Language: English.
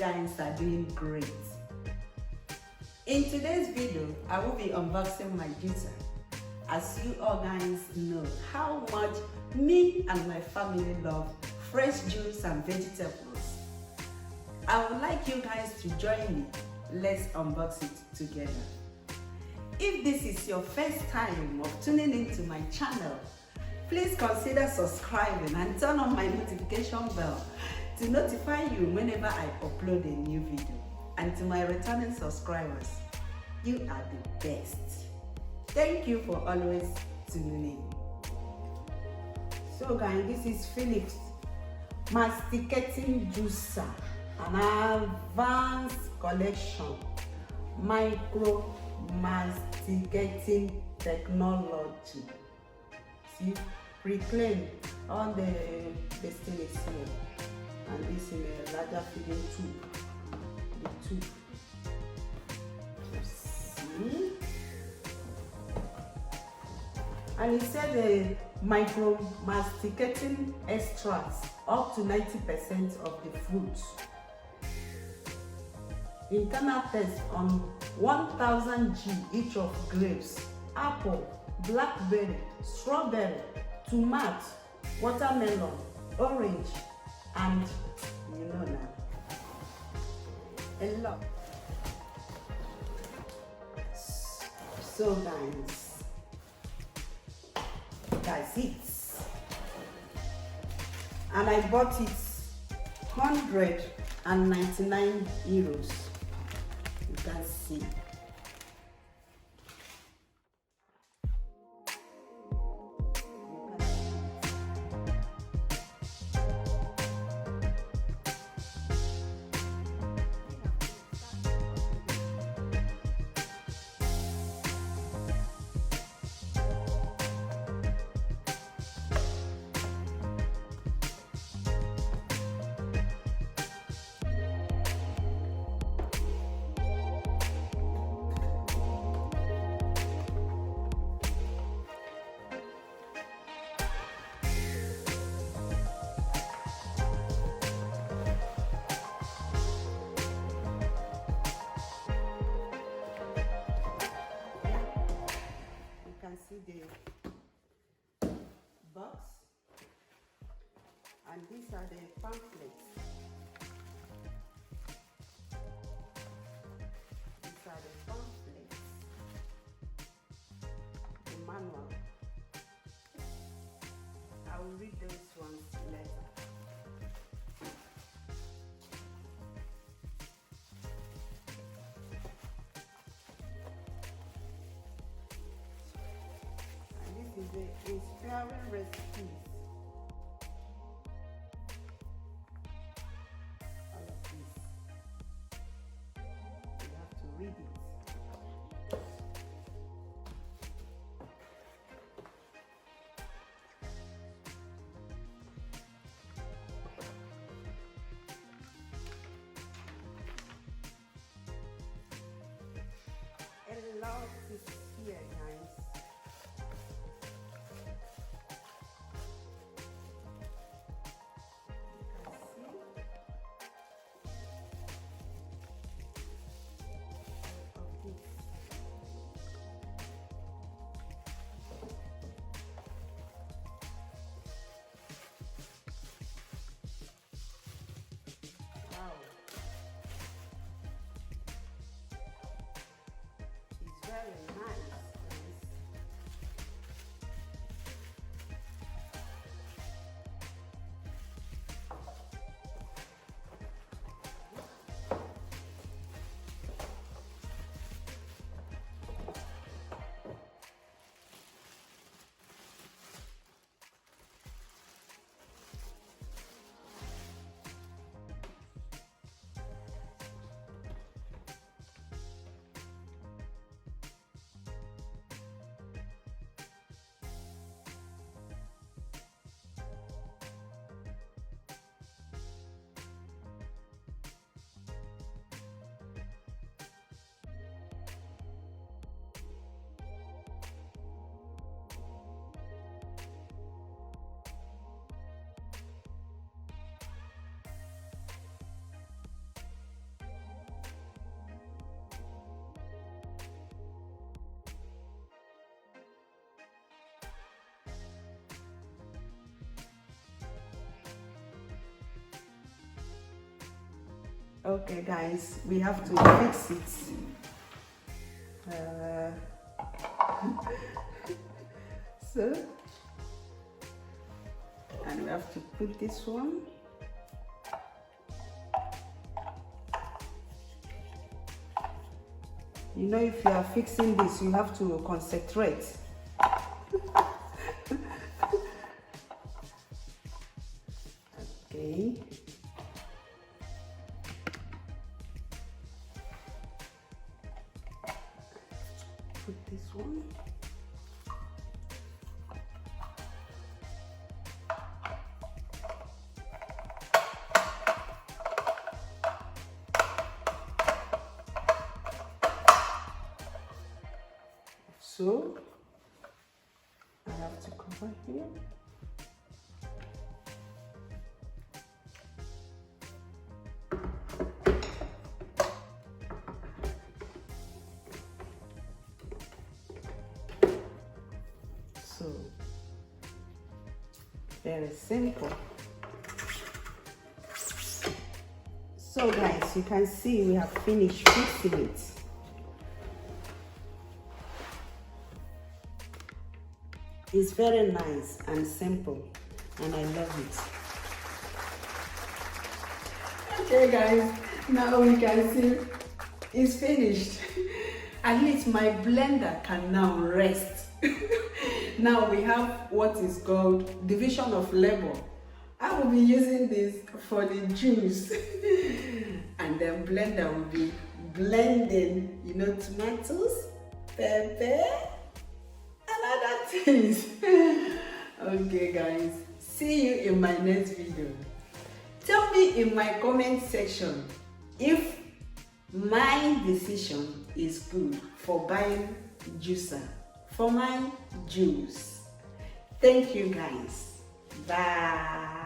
guys are doing great. In today's video, I will be unboxing my juicer. As you all guys know how much me and my family love fresh juice and vegetables. I would like you guys to join me. Let's unbox it together. If this is your first time of tuning into my channel, please consider subscribing and turn on my notification bell to notify you whenever I upload a new video. And to my returning subscribers, you are the best. Thank you for always tuning in. So guys, this is Philips masticating juicer, an advanced collection, micro masticating technology. See, reclaim all the thing is here, and this in a larger feeding tube. The tube. See, and it said the micro masticating extracts up to 90% of the fruits. Internal test on 1000 G each of grapes, apple, blackberry, strawberry, tomato, watermelon, orange, and you know now, a lot. So guys, it, and I bought it 199 euros. You can see. See the box, and these are the pamphlets. These are the pamphlets, the manual. I will read those ones later. The inspiring recipes. All of this. You have to read it. A lot is here, guys. Okay guys, we have to fix it. So, and we have to put this one. You know, if you are fixing this, you have to concentrate. Okay. Put this one. So I have to cover here. So very simple. So guys, you can see we have finished fixing it. It's very nice and simple, and I love it. Okay guys, now we can see it's finished. At least my blender can now rest. Now we have what is called division of labor. I will be using this for the juice. And then blender will be blending, you know, tomatoes, pepper, and other things. Okay guys, see you in my next video. Tell me in my comment section if my decision is good for buying juicer for my juice. Thank you guys. Bye.